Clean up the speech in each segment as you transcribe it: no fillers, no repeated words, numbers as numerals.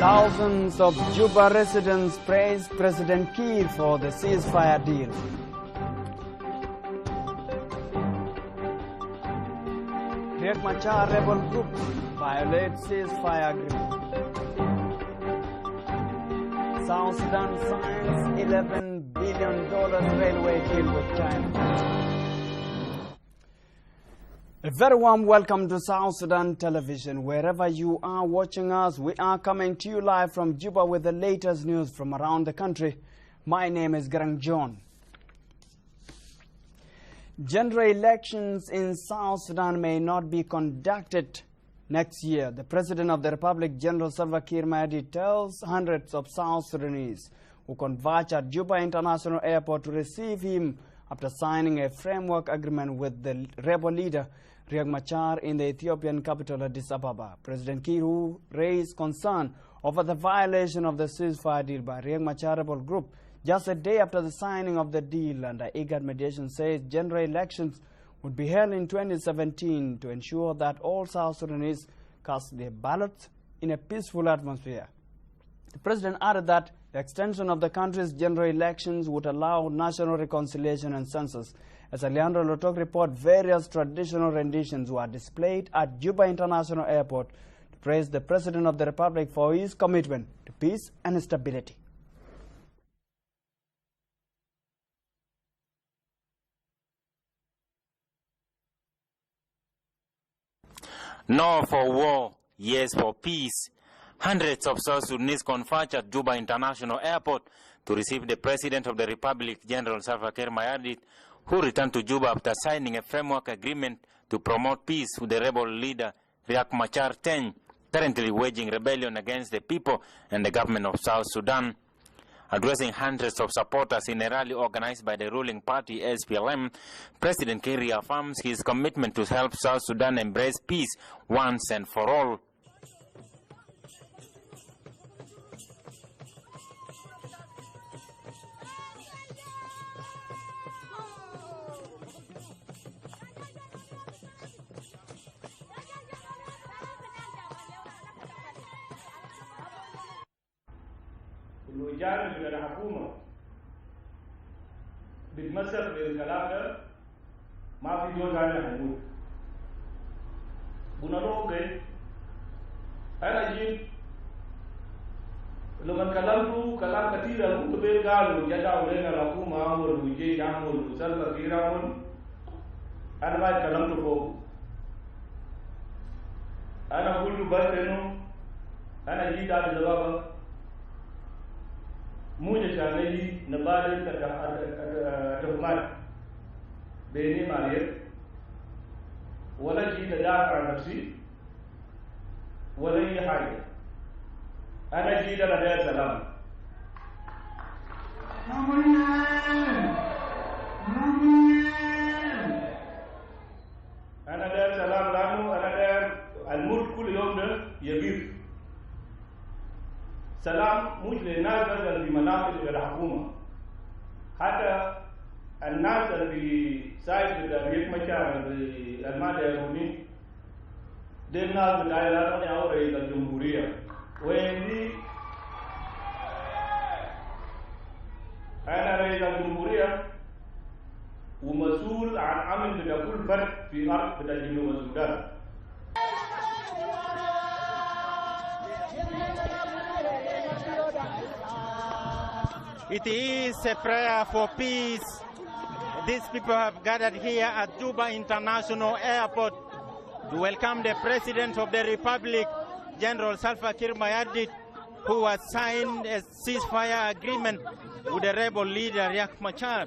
Thousands of Juba residents praised President Kiir for the ceasefire deal. Riek Machar rebel group violates ceasefire agreement. South Sudan signs $11 billion railway deal with China. A very warm welcome to South Sudan Television. Wherever you are watching us, we are coming to you live from Juba with the latest news from around the country. My name is Garang John. General elections in South Sudan may not be conducted next year. The President of the Republic, General Salva Kiir Mayardit, tells hundreds of South Sudanese who converge at Juba International Airport to receive him after signing a framework agreement with the rebel leader Riek Machar in the Ethiopian capital Addis Ababa. President Kiir, who raised concern over the violation of the ceasefire deal by Riek Machar rebel group just a day after the signing of the deal under IGAD mediation, says general elections would be held in 2017 to ensure that all South Sudanese cast their ballots in a peaceful atmosphere. The President added that the extension of the country's general elections would allow national reconciliation and census. As Alejandro Lotok reports, various traditional renditions were displayed at Juba International Airport to praise the President of the Republic for his commitment to peace and stability. No for war, yes for peace. Hundreds of South Sudanese converged at Juba International Airport to receive the President of the Republic, General Salva Kiir Mayardit, who returned to Juba after signing a framework agreement to promote peace with the rebel leader Riek Machar, currently waging rebellion against the people and the government of South Sudan. Addressing hundreds of supporters in a rally organized by the ruling party SPLM, President Kiir reaffirms his commitment to help South Sudan embrace peace once and for all. الوجهات من الحكومة بتمسك بالكلام ده ما في دول ثاني هنقول بنروح أنا جيت لما كلمته كلام كثير كنت قالوا جدعوا لنا الحكومة عمل وجيش عمل وسلفا كثير عمل أنا ما كلمته فوق أنا قلت بس إنه أنا جيت على الجواب موجة عليه نبادل تهمات بيني مالية ولا شيء تدافع عن نفسي ولا أي حاجة أنا جيت على دار سلام أنا دار سلام لأنه أنا دار الملك كل يوم ده يغير سلام مش للناس اللي في مناطق الحكومة حتى الناس اللي سايد ريك مشاعر المادة يروني دي الناس بتاعي لا تعني أو رئيس الجمهورية ويندي أنا رئيس الجمهورية ومسؤول عن أمن بتاع كل فرد في أرض بتاع جنوب السودان. It is a prayer for peace. These people have gathered here at Juba International Airport to welcome the President of the Republic, General Salva Kiir Mayardit, who has signed a ceasefire agreement with the rebel leader Riek Machar.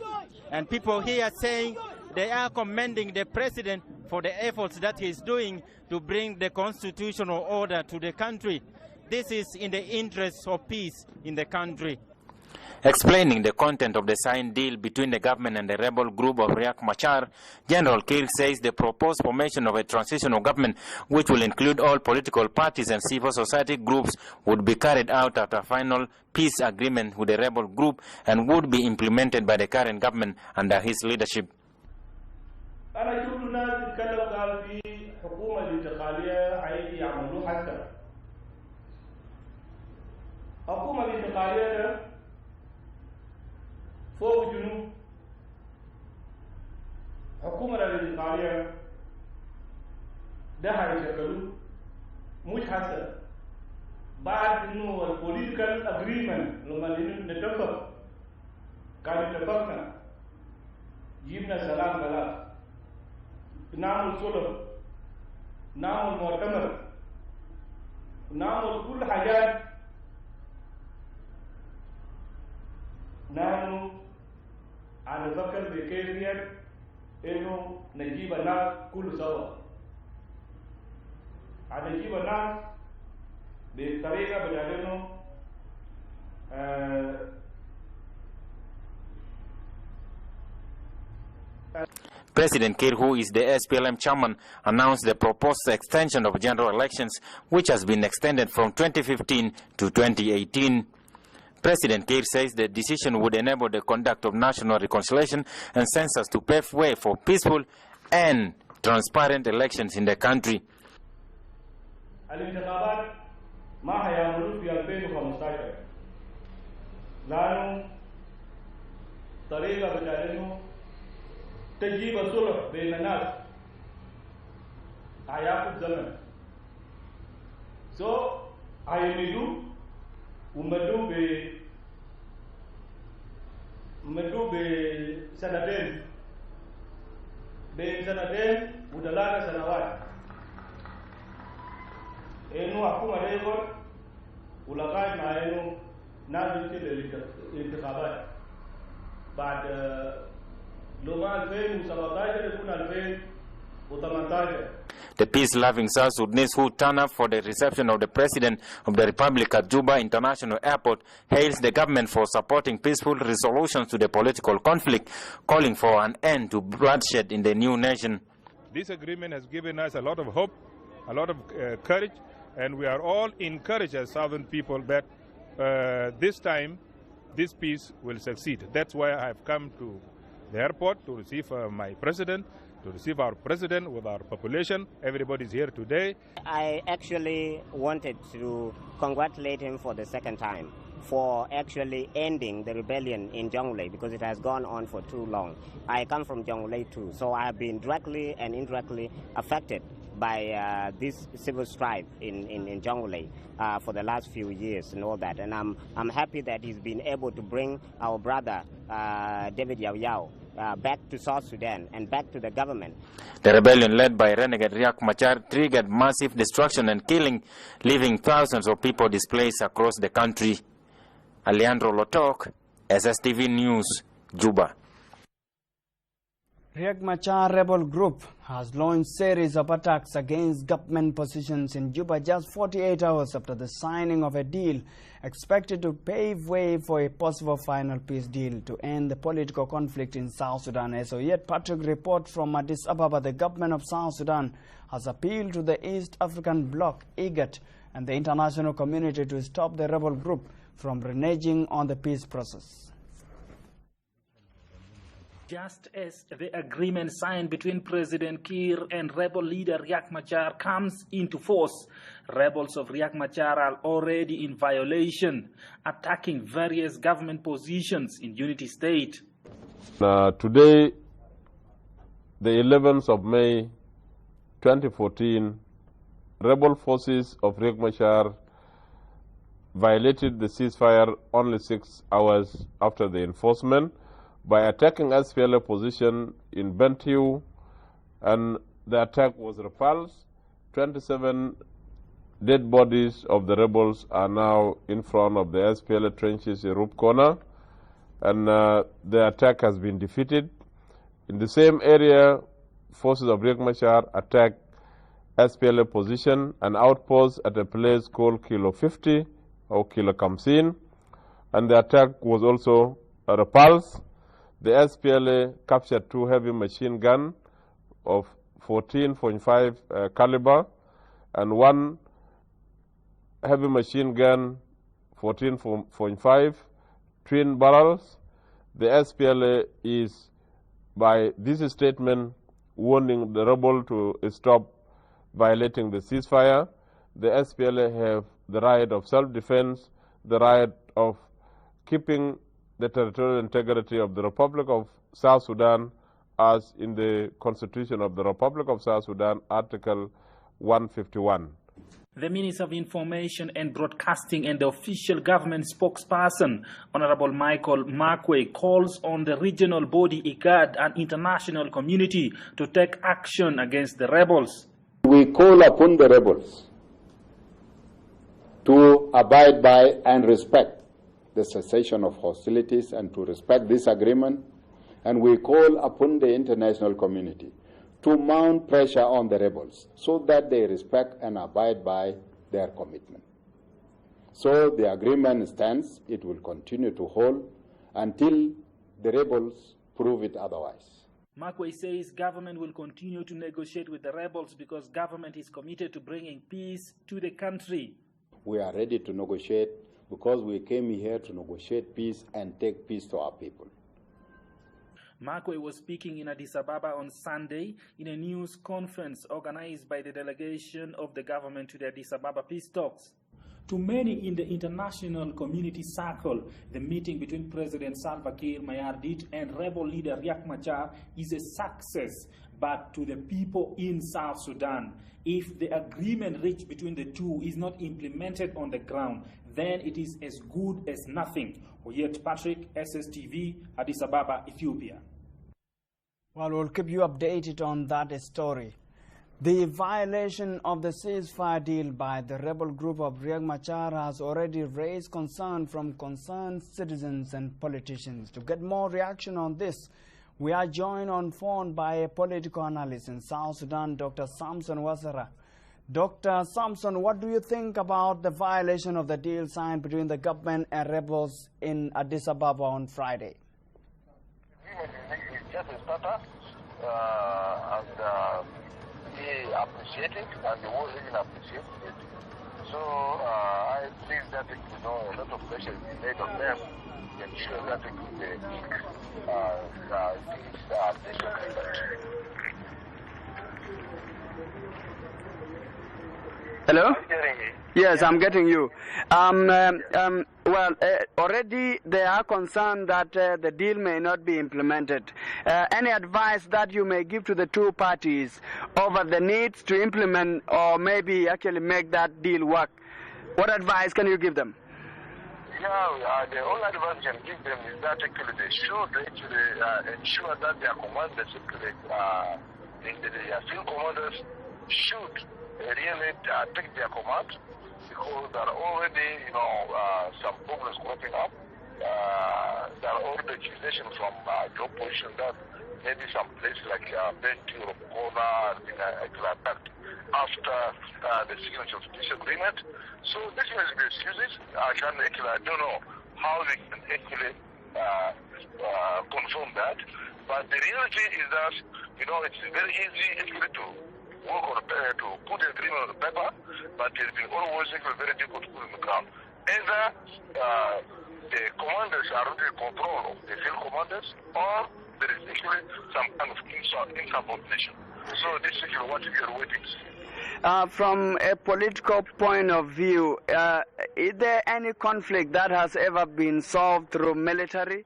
And people here saying they are commending the President for the efforts that he is doing to bring the constitutional order to the country. This is in the interest of peace in the country. Explaining the content of the signed deal between the government and the rebel group of Riek Machar, General Kiir says the proposed formation of a transitional government, which will include all political parties and civil society groups, would be carried out after a final peace agreement with the rebel group and would be implemented by the current government under his leadership. حكومة الانتقالية فوق الجنوب حكومة الانتقالية ده هيشكلوا مش حسن بعد انه البوليتيكال اجريمنت لما نتفق كان اتفقنا جبنا سلام بلاد نعمل صلح نعمل مؤتمر نعمل كل حاجات نحن هنفكر بكيفية انه نجيب الناس كل سوا هنجيب الناس بطريقة بتاعت انه President Kiir, who is the SPLM chairman, announced the proposed extension of general elections, which has been extended from 2015 to 2018. President Kiir says the decision would enable the conduct of national reconciliation and census to pave way for peaceful and transparent elections in the country. الانتخابات ما هيعملوه في 2015 لانه طريقه بتاعتهم تجيب الصلح بين الناس هياخد زمن هيمدوا ومدوا بسنتين بين سنتين و3 سنوات انه حكومه ليبر ولغايه مع انه نازل الانتخابات بعد لما 2017 يكون 2018. The peace-loving South Sudanese who turn up for the reception of the President of the Republic at Juba International Airport hails the government for supporting peaceful resolutions to the political conflict, calling for an end to bloodshed in the new nation. This agreement has given us a lot of hope, a lot of courage, and we are all encouraged as Southern people that this time this peace will succeed. That's why I have come to the airport to receive my president, to receive our president with our population. Everybody is here today. I actually wanted to congratulate him for the second time for actually ending the rebellion in Jonglei because it has gone on for too long. I come from Jonglei too, so I have been directly and indirectly affected by this civil strife in Jonglei for the last few years and all that. And I'm happy that he's been able to bring our brother David Yao Yao back to South Sudan and back to the government. The rebellion led by renegade Riek Machar triggered massive destruction and killing, leaving thousands of people displaced across the country. Alejandro Lotok, SSTV News, Juba. Riek Machar rebel group has launched series of attacks against government positions in Juba just 48 hours after the signing of a deal expected to pave way for a possible final peace deal to end the political conflict in South Sudan. As of yet, Patrick reports from Addis Ababa, the government of South Sudan has appealed to the East African Bloc, IGAD, and the international community to stop the rebel group from reneging on the peace process. Just as the agreement signed between President Kiir and rebel leader Riek Machar comes into force, rebels of Riek Machar are already in violation, attacking various government positions in Unity State. Today, the 11th of May 2014, rebel forces of Riek Machar violated the ceasefire only 6 hours after the enforcement by attacking SPLA position in Bentiu, and the attack was repulsed. 27 dead bodies of the rebels are now in front of the SPLA trenches in Rup Corner, and the attack has been defeated. In the same area, forces of Riek Machar attacked SPLA position, an outpost at a place called Kilo 50 or Kilo Kamsin, and the attack was also repulsed. The SPLA captured 2 heavy machine guns of 14.5 caliber and 1 heavy machine gun 14.5 twin barrels. The SPLA is, by this statement, warning the rebel to stop violating the ceasefire. The SPLA have the right of self-defense. the right of keeping the territorial integrity of the Republic of South Sudan as in the Constitution of the Republic of South Sudan, Article 151. The Minister of Information and Broadcasting and the official government spokesperson, Honorable Michael Markway, calls on the regional body IGAD and international community to take action against the rebels. We call upon the rebels to abide by and respect the cessation of hostilities and to respect this agreement, and we call upon the international community to mount pressure on the rebels so that they respect and abide by their commitment. So the agreement stands. It will continue to hold until the rebels prove it otherwise. Markway says government will continue to negotiate with the rebels because government is committed to bringing peace to the country. We are ready to negotiate because we came here to negotiate peace and take peace to our people. Markway was speaking in Addis Ababa on Sunday in a news conference organized by the delegation of the government to the Addis Ababa peace talks. To many in the international community circle, the meeting between President Salva Kiir Mayardit and rebel leader Riek Machar is a success, but to the people in South Sudan, if the agreement reached between the two is not implemented on the ground, then it is as good as nothing. Oyet Patrick, SSTV, Addis Ababa, Ethiopia. Well, we'll keep you updated on that story. The violation of the ceasefire deal by the rebel group of Riek Machar has already raised concern from concerned citizens and politicians. To get more reaction on this, we are joined on phone by a political analyst in South Sudan, Dr. Samson Wasara. Dr. Samson, what do you think about the violation of the deal signed between the government and rebels in Addis Ababa on Friday? It's just a startup, and we appreciate it, and the world even appreciates it. So I think that a lot of pressure is made on them to ensure that they these agreement. Hello? Yes, I'm getting you. Already they are concerned that the deal may not be implemented. Any advice that you may give to the two parties over the needs to implement or maybe actually make that deal work? What advice can you give them? Yeah, the only advice I can give them is that actually they should ensure that their commanders, their field commanders should really take their command, because there are already, some problems cropping up. There are already accusations from the opposition that maybe some places like Bentiu or Kona are being attacked after the signature of this agreement. So this must be excuses. I don't know how they can actually confirm that. But the reality is that, it's very easy actually to work on to put the agreement on the paper, but it's been always very difficult to put on the ground. Either the commanders are under control of the field commanders, or there is actually some kind of insubordination. So this is what we are waiting to see. From a political point of view, is there any conflict that has ever been solved through military?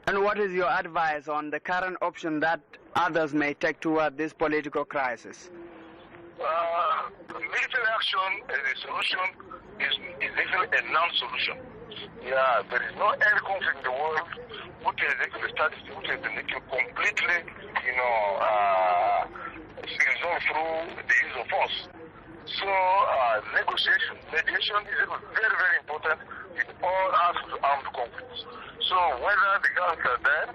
And what is your advice on the current option that others may take toward this political crisis? Military action as a solution is actually a non-solution. Yeah, there is no any conflict in the world which has actually started, which has been completely, resolved through the use of force. So mediation is very, very important in all armed conflicts. So whether the guns are there,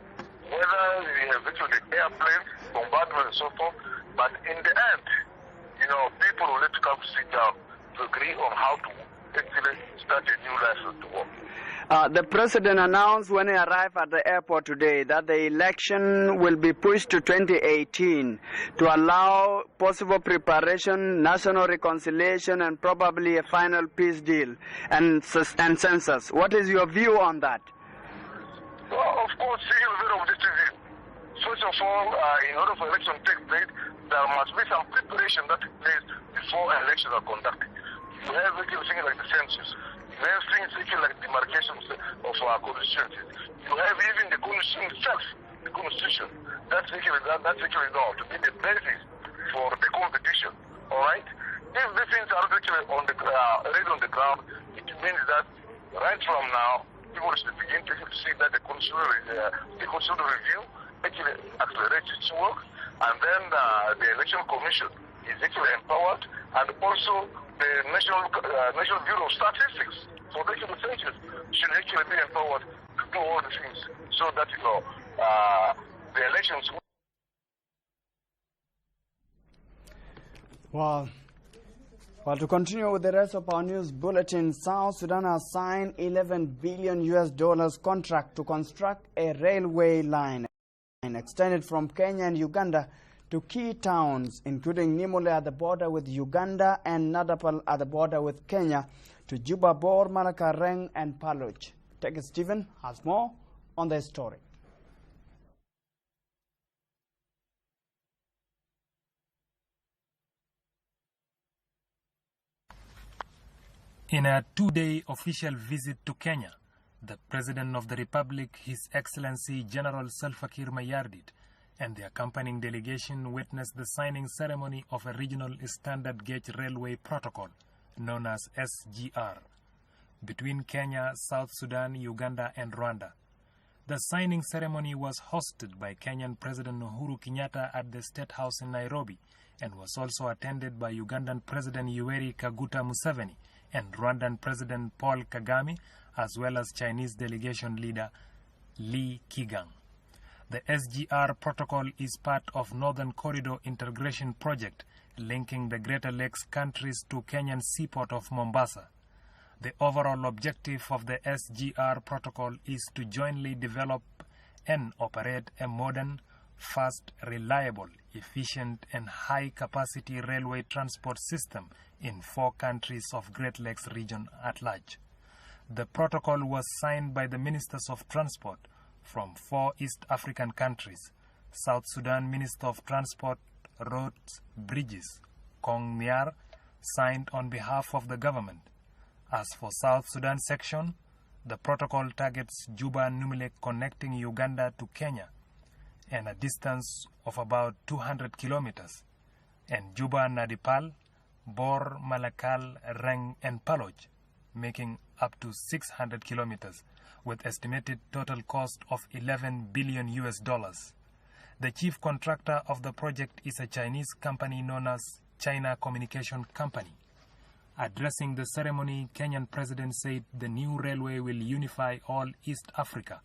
whether we have actually airplanes, bombardment and so forth, but in the end, people will have to come to sit down to agree on how to actually start a new life with the war. The president announced when he arrived at the airport today that the election will be pushed to 2018 to allow possible preparation, national reconciliation, and probably a final peace deal and census. What is your view on that? Well, of course, we have a very objective view. First of all, in order for election to take place, there must be some preparation that takes place before elections are conducted. You have things like the census. You There's things like demarcations of our constituencies. You have even the constitution itself, the constitution. That's actually to be the basis for the competition. All right. If these things are actually on the already on the ground, it means that right from now, people should begin to see that the constitutional review actually accelerates its work, and then the election commission is actually empowered, and also the National Bureau of Statistics for the census should actually be empowered to do all the things so that the elections. Well, to continue with the rest of our news bulletin, South Sudan has signed $11 billion contract to construct a railway line extended from Kenya and Uganda to key towns, including Nimule at the border with Uganda and Nadapal at the border with Kenya, to Juba, Bor, Malaka, Reng, and Paluch. Tech Stephen has more on the story. In a two-day official visit to Kenya, the President of the Republic, His Excellency General Salva Kiir Mayardit, and the accompanying delegation witnessed the signing ceremony of a regional standard gauge railway protocol, known as SGR, between Kenya, South Sudan, Uganda, and Rwanda. The signing ceremony was hosted by Kenyan President Uhuru Kenyatta at the State House in Nairobi and was also attended by Ugandan President Yoweri Kaguta Museveni and Rwandan President Paul Kagame, as well as Chinese delegation leader Li Keqiang. The SGR protocol is part of Northern Corridor Integration Project linking the Greater Lakes countries to Kenyan seaport of Mombasa. The overall objective of the SGR protocol is to jointly develop and operate a modern, fast, reliable, efficient and high-capacity railway transport system in 4 countries of Great Lakes region at large. The protocol was signed by the Ministers of Transport from 4 East African countries: South Sudan Minister of Transport, Roads, Bridges, Kong Niar, signed on behalf of the government. As for South Sudan section, the protocol targets Juba Numile connecting Uganda to Kenya, and a distance of about 200 kilometers, and Juba Nadipal, Bor, Malakal, Reng, and Paluch, making up to 600 kilometers, with estimated total cost of $11 billion. The chief contractor of the project is a Chinese company known as China Communication Company. Addressing the ceremony, Kenyan President said the new railway will unify all East Africa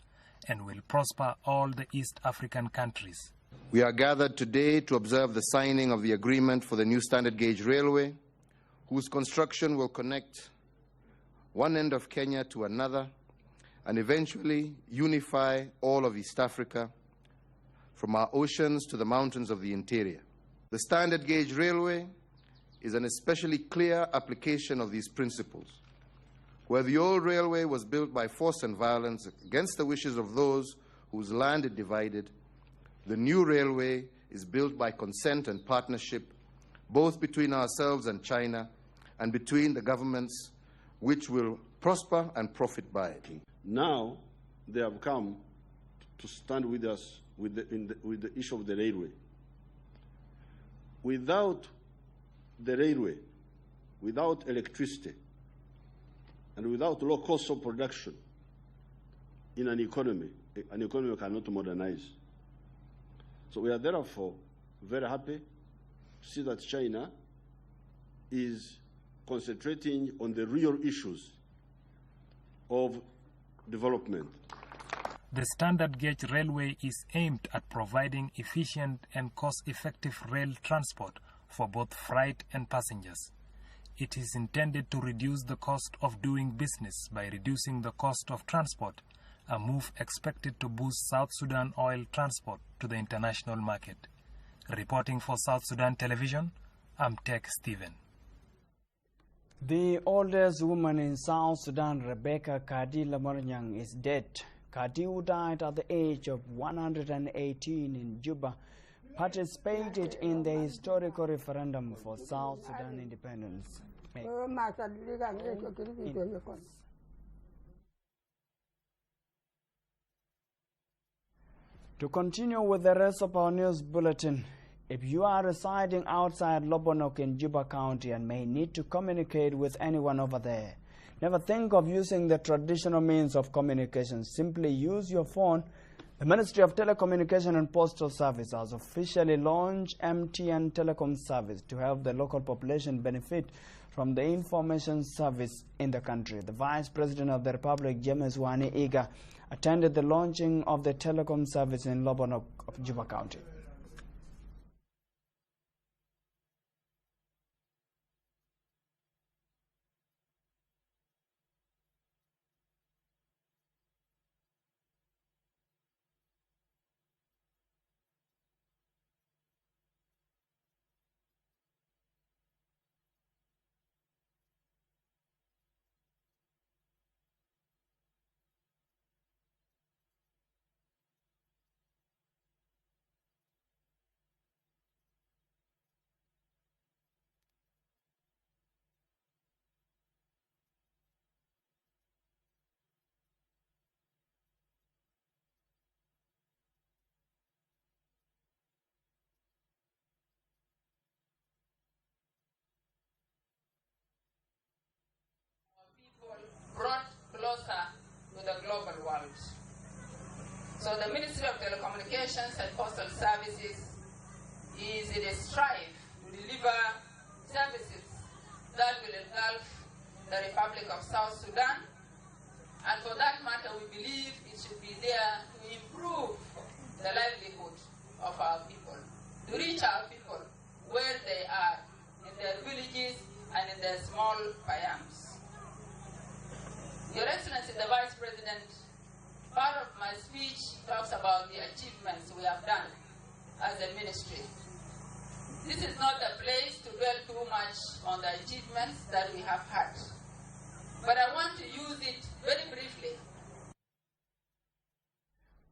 and will prosper all the East African countries. We are gathered today to observe the signing of the agreement for the new standard gauge railway, whose construction will connect one end of Kenya to another and eventually unify all of East Africa, from our oceans to the mountains of the interior. The standard gauge railway is an especially clear application of these principles. Where the old railway was built by force and violence against the wishes of those whose land it divided, the new railway is built by consent and partnership, both between ourselves and China, and between the governments, which will prosper and profit by it. Now they have come to stand with us with the issue of the railway. Without the railway, without electricity, and without low cost of production in an economy cannot modernize. So we are therefore very happy to see that China is concentrating on the real issues of development. The standard gauge railway is aimed at providing efficient and cost-effective rail transport for both freight and passengers. It is intended to reduce the cost of doing business by reducing the cost of transport, a move expected to boost South Sudan oil transport to the international market. Reporting for South Sudan Television, I'm Tech Stephen. The oldest woman in South Sudan, Rebecca Kadi Lamornyang, is dead. Kadi, who died at the age of 118 in Juba, participated in the historical referendum for South Sudan independence. To continue with the rest of our news bulletin, if you are residing outside Lobonok in Juba County and may need to communicate with anyone over there, never think of using the traditional means of communication. Simply use your phone. The Ministry of Telecommunication and Postal Service has officially launched MTN Telecom Service to help the local population benefit from the information service in the country. The Vice President of the Republic, James Wani Iga, attended the launching of the telecom service in Lobonok of Juba County. Brought closer to the global world. So the Ministry of Telecommunications and Postal Services is in a strive to deliver services that will engulf the Republic of South Sudan, and for that matter we believe it should be there to improve the livelihood of our people, to reach our people where they are, in their villages and in their small payams. Your Excellency, the Vice President, part of my speech talks about the achievements we have done as a ministry. This is not the place to dwell too much on the achievements that we have had, but I want to use it very briefly.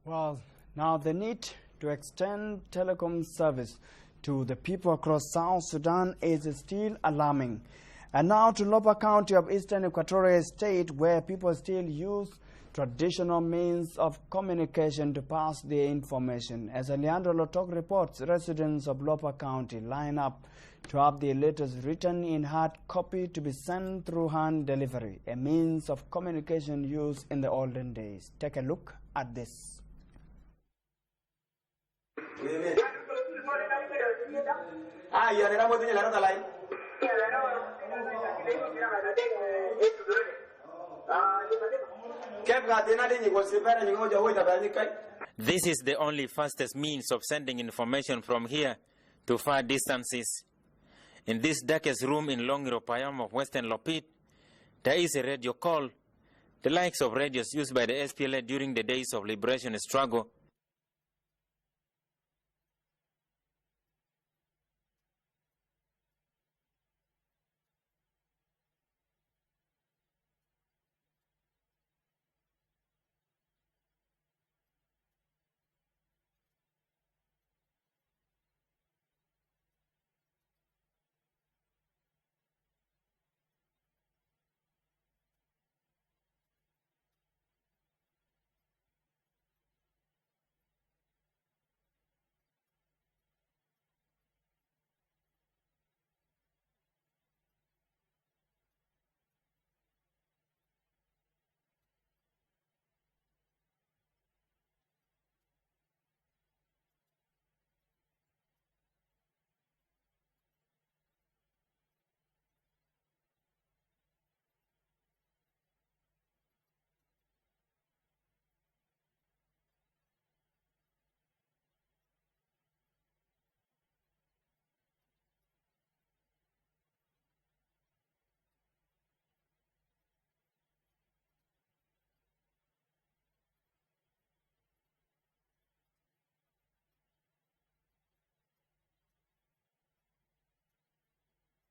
Well, now the need to extend telecom service to the people across South Sudan is still alarming. And now to Lopa County of Eastern Equatorial State, where people still use traditional means of communication to pass their information. As Leandro Lotok reports, residents of Lopa County line up to have their letters written in hard copy to be sent through hand delivery, a means of communication used in the olden days. Take a look at this. This is the only fastest means of sending information from here to far distances. In this darkest room in Longiro Payam of Western Lopit, there is a radio call, the likes of radios used by the SPLA during the days of liberation struggle.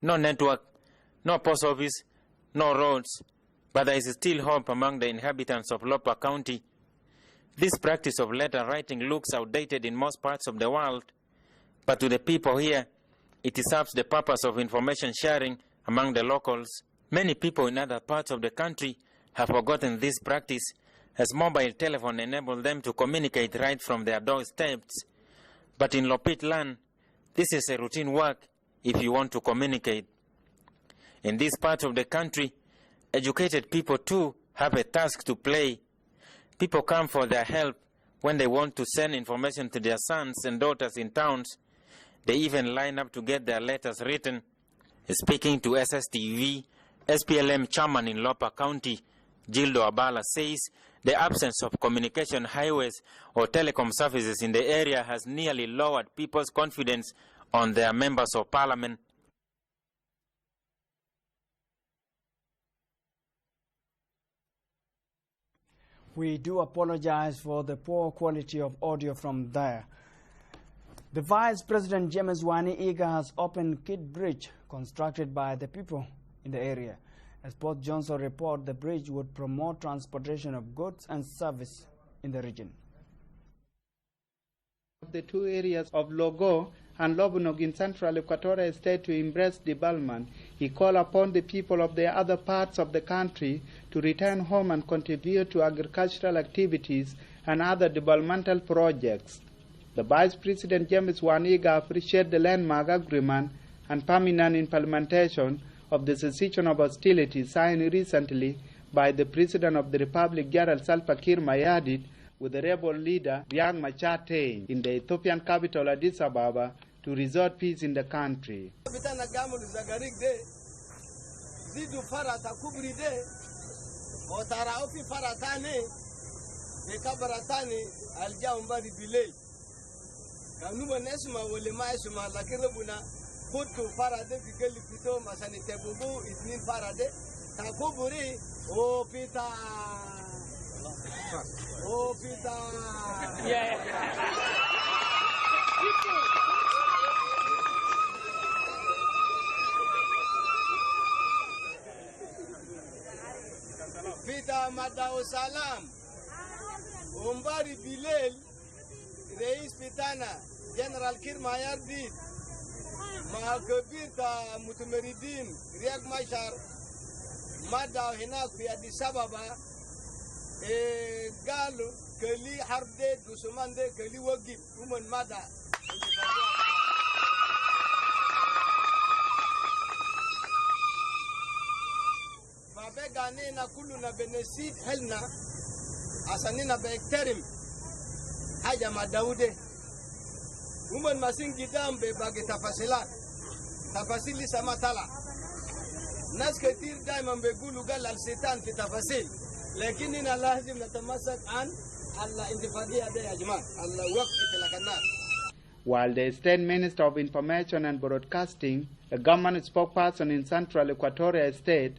No network, no post office, no roads, but there is still hope among the inhabitants of Lopa County. This practice of letter writing looks outdated in most parts of the world, but to the people here, it serves the purpose of information sharing Among the locals, many people in other parts of the country have forgotten this practice, as mobile telephone enabled them to communicate right from their doorsteps. But in Lopit land, this is a routine work if you want to communicate. In this part of the country, educated people too have a task to play. People come for their help when they want to send information to their sons and daughters in towns. They even line up to get their letters written. Speaking to SSTV, SPLM chairman in Lopa County, Gildo Abala, says the absence of communication highways or telecom services in the area has nearly lowered people's confidence on their members of parliament. We do apologize for the poor quality of audio from there. The Vice President James Wani Iga has opened Kiir Bridge, constructed by the people in the area. As Port Johnson report, the bridge would promote transportation of goods and service in the region. The two areas of Logo and Lobnog in central Equatorial State to embrace development, he called upon the people of the other parts of the country to return home and contribute to agricultural activities and other developmental projects. The Vice President James Waniga appreciated the landmark agreement and permanent implementation of the cessation of hostilities signed recently by the President of the Republic, General Salva Kiir Mayardit, with the rebel leader Riek Machar in the Ethiopian capital Addis Ababa to restore peace in the country. Pita Madao Salam, Umbari Bilel, Reis Pitana, General Kiir Mayardit, Mahakabita Mutumeridin, Riek Machar, Madao Hinak fi Addis Ababa, Galu, Kali Harde, Dusumande, Kali Wagib, Uman Mada. Ganina kulu na benesit helna asanina bekterim haja madaude uman masingi dambe bagi tafasili samatala nas katir daima begulu gal al setan fi tafasil lakinina lazim natamasak an alla intifadiyya de ya jamaa alla waqti talakanna. While the State Minister of Information and Broadcasting, a government spokesperson in Central Equatorial State,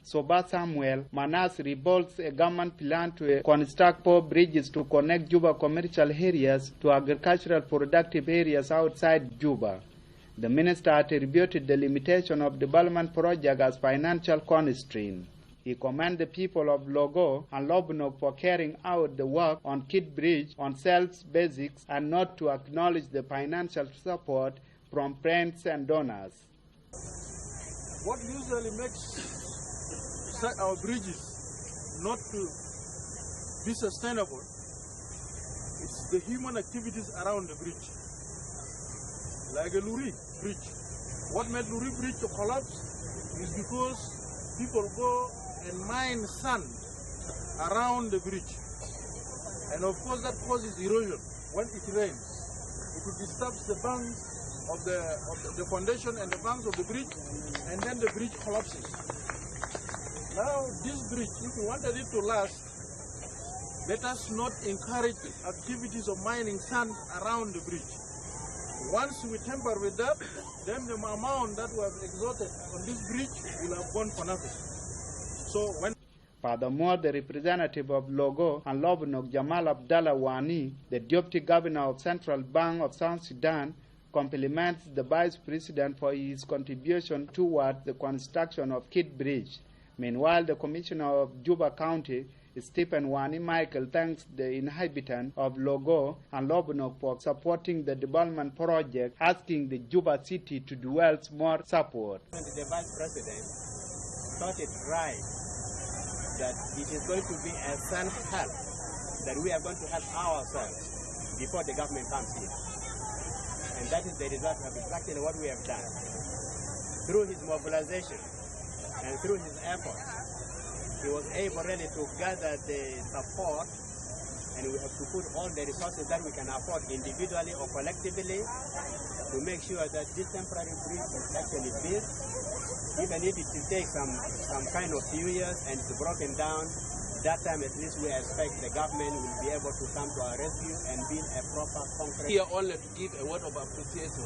Soba Samuel Manas revolts a government plan to construct 4 bridges to connect Juba commercial areas to agricultural productive areas outside Juba. The minister attributed the limitation of development project as financial constraint. He commended the people of Logo and Lobnog for carrying out the work on Kiir Bridge on self-basics and not to acknowledge the financial support from friends and donors. What usually makes our bridges not to be sustainable, it's the human activities around the bridge. Like a Luri bridge. What made Luri bridge to collapse is because people go and mine sand around the bridge. And of course that causes erosion when it rains. It disturbs the banks of the foundation and the banks of the bridge, and then the bridge collapses. Now, this bridge, if we wanted it to last, let us not encourage activities of mining sand around the bridge. Once we tamper with that, then the amount that we have exhausted on this bridge will have gone for nothing. So when Furthermore, the representative of Logo and Lobnog, Jamal Abdallah Wani, the deputy governor of Central Bank of South Sudan, compliments the vice president for his contribution toward the construction of Kiir Bridge. Meanwhile, the commissioner of Juba County Stephen Wani Michael thanks the inhabitants of Logo and Lobonok for supporting the development project, asking the Juba city to dwell more support. The Vice President thought it right that it is going to be a self-help, that we are going to help ourselves before the government comes here. And that is the result of exactly what we have done. Through his mobilization and through his efforts, he was able really to gather the support, and we have to put all the resources that we can afford individually or collectively to make sure that this temporary bridge is actually built. Even if it will take some kind of few years and it's broken down, that time at least we expect the government will be able to come to our rescue and build a proper concrete. Here only to give a word of appreciation.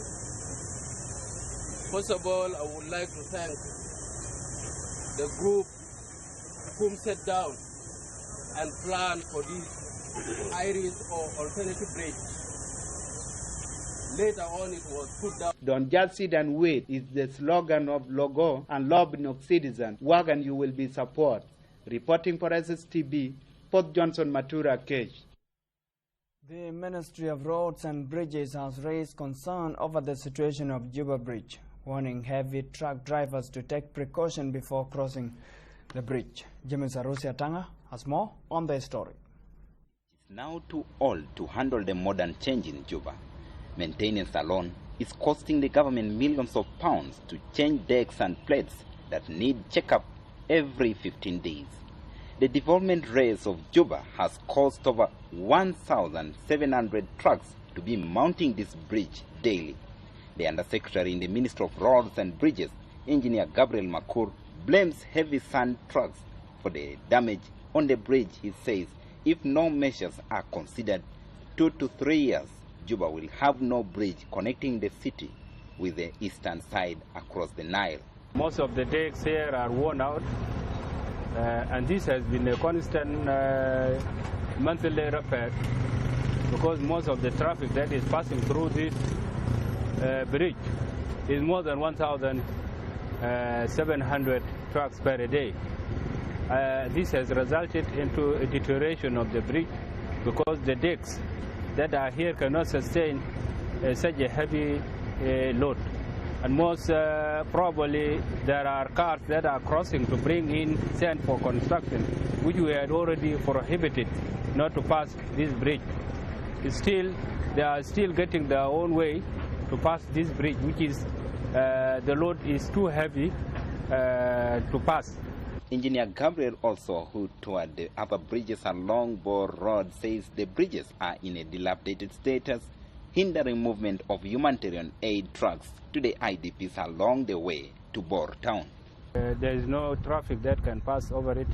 First of all, I would like to thank the group whom sat down and planned for this iris or alternative bridge. Later on it was put down. Don't just sit and wait is the slogan of Logo and Lobinok citizens. Work and you will be supported. Reporting for SSTV, Port Johnson Matura Cage. The Ministry of Roads and Bridges has raised concern over the situation of Juba Bridge, warning heavy truck drivers to take precaution before crossing the bridge. James Arusia Tanga has more on the story. It's now too old to handle the modern change in Juba. Maintenance alone is costing the government millions of pounds to change decks and plates that need checkup every 15 days. The development race of Juba has caused over 1,700 trucks to be mounting this bridge daily. The Undersecretary in the Ministry of Roads and Bridges, Engineer Gabriel Makur, blames heavy sand trucks for the damage on the bridge. He says if no measures are considered, 2 to 3 years, Juba will have no bridge connecting the city with the eastern side across the Nile. Most of the decks here are worn out, and this has been a constant monthly repair because most of the traffic that is passing through this bridge is more than 1,700 trucks per day. This has resulted into a deterioration of the bridge because the decks that are here cannot sustain such a heavy load. And most probably there are cars that are crossing to bring in sand for construction, which we had already prohibited not to pass this bridge. They are still getting their own way to pass this bridge, which is the load is too heavy to pass. Engineer Gabriel also, who toured the other bridges along Bor Road, says the bridges are in a dilapidated status, hindering movement of humanitarian aid trucks to the IDPs along the way to Bor town. There is no traffic that can pass over it.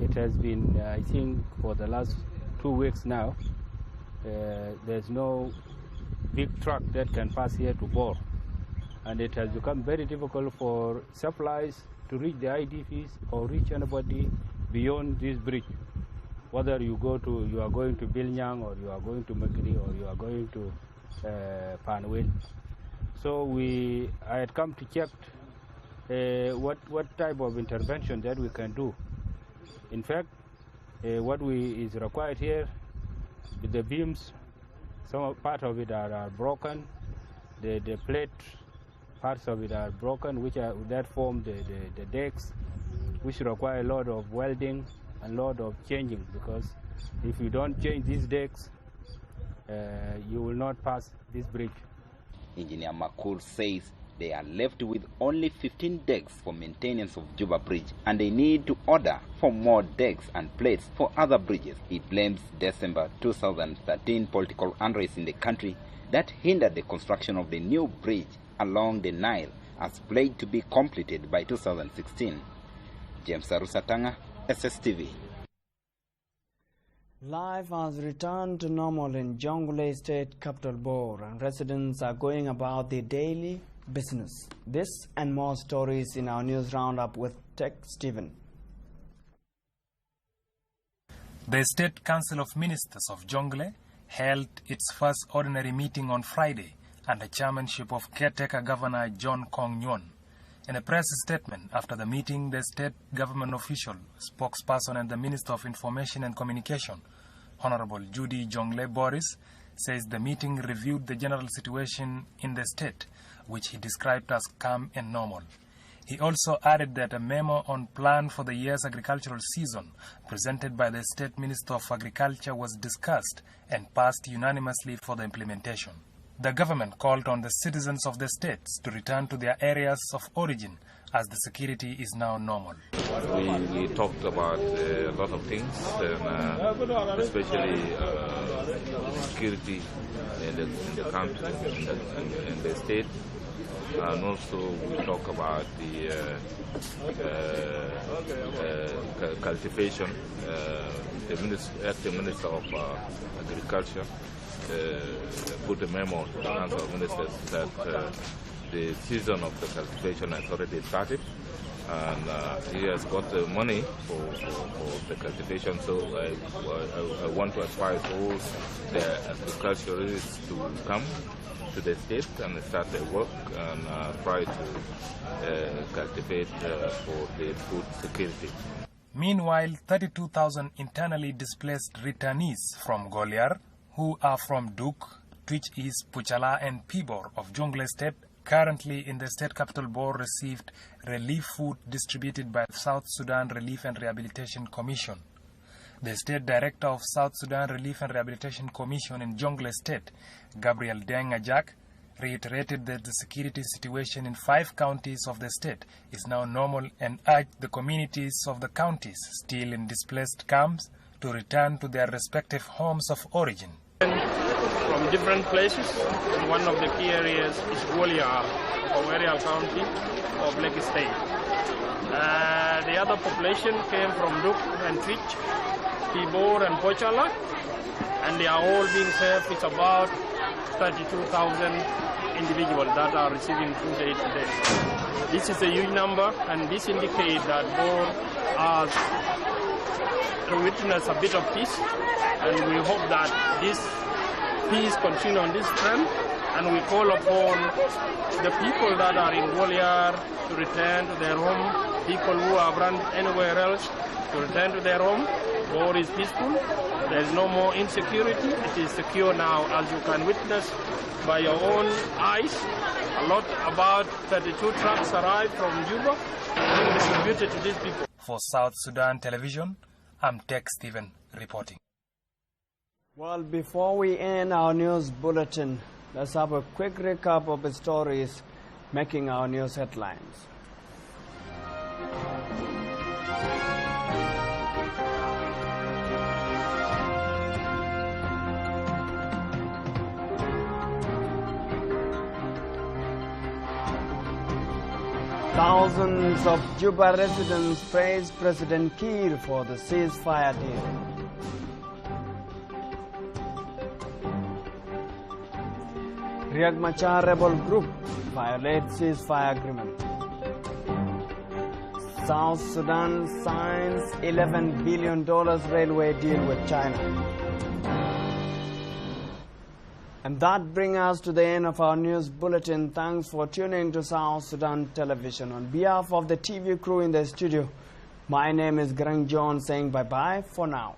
It has been, I think, for the last 2 weeks now, there's no big truck that can pass here to Bor. And it has become very difficult for supplies to reach the IDPs or reach anybody beyond this bridge. Whether you are going to Bilnyang or you are going to Magri or you are going to Panwil. So I had come to check what type of intervention that we can do. In fact, what is required here, the beams, part of it are broken, the plate parts of it are broken, that form the decks, which require a lot of welding and a lot of changing, because if you don't change these decks, you will not pass this bridge. Engineer Makur says they are left with only 15 decks for maintenance of Juba Bridge, and they need to order for more decks and plates for other bridges. He blames December 2013 political unrest in the country that hindered the construction of the new bridge along the Nile, as pledged to be completed by 2016. James Arusatanga, SSTV. Life has returned to normal in Jonglei State capital Bor, and residents are going about their daily business. This and more stories in our news roundup with Tech Stephen. The State Council of Ministers of Jonglei held its first ordinary meeting on Friday under chairmanship of caretaker Governor John Kong Nyon. In a press statement after the meeting, the state government official, spokesperson and the Minister of Information and Communication, Honorable Judy Jongle Boris, says the meeting reviewed the general situation in the state, which he described as calm and normal. He also added that a memo on plan for the year's agricultural season presented by the State Minister of Agriculture was discussed and passed unanimously for the implementation. The government called on the citizens of the states to return to their areas of origin as the security is now normal. We talked about a lot of things, and especially security in the country, in the state, and also we talk about the cultivation. The acting Minister of Agriculture put a memo to the Council of Ministers that the season of the cultivation has already started, and he has got the money for the cultivation. So I want to advise all the agriculturists to come to the state and start their work and try to cultivate for the food security. Meanwhile, 32,000 internally displaced returnees from Goliar, who are from Duk, Twitch East, Puchala and Pibor of Jongle State, currently in the state capital Bor, received relief food distributed by South Sudan Relief and Rehabilitation Commission. The State Director of South Sudan Relief and Rehabilitation Commission in Jongle State, Gabriel Deng Ajak, reiterated that the security situation in 5 counties of the state is now normal and urged the communities of the counties still in displaced camps to return to their respective homes of origin. From different places, and one of the key areas is Goliar, Goliar County of Lake State. The other population came from Duk and Twitch, Pibor and Pochala, and they are all being served. It's about 32,000 individuals that are receiving food aid today. This is a huge number, and this indicates that Bor has witnessed a bit of peace, and we hope that this peace continue on this trend, and we call upon the people that are in Goliar to return to their home, people who have run anywhere else to return to their home. Bor is peaceful, there is no more insecurity, it is secure now, as you can witness by your own eyes. About 32 trucks arrived from Juba and distributed to these people. For South Sudan Television, I'm Tech Stephen reporting. Well, before we end our news bulletin, let's have a quick recap of the stories making our news headlines. Thousands of Juba residents praised President Kiir for the ceasefire deal. Riek Machar rebel group violates ceasefire agreement. South Sudan signs $11 billion railway deal with China. And that brings us to the end of our news bulletin. Thanks for tuning to South Sudan Television. On behalf of the TV crew in the studio, my name is Grang John saying bye-bye for now.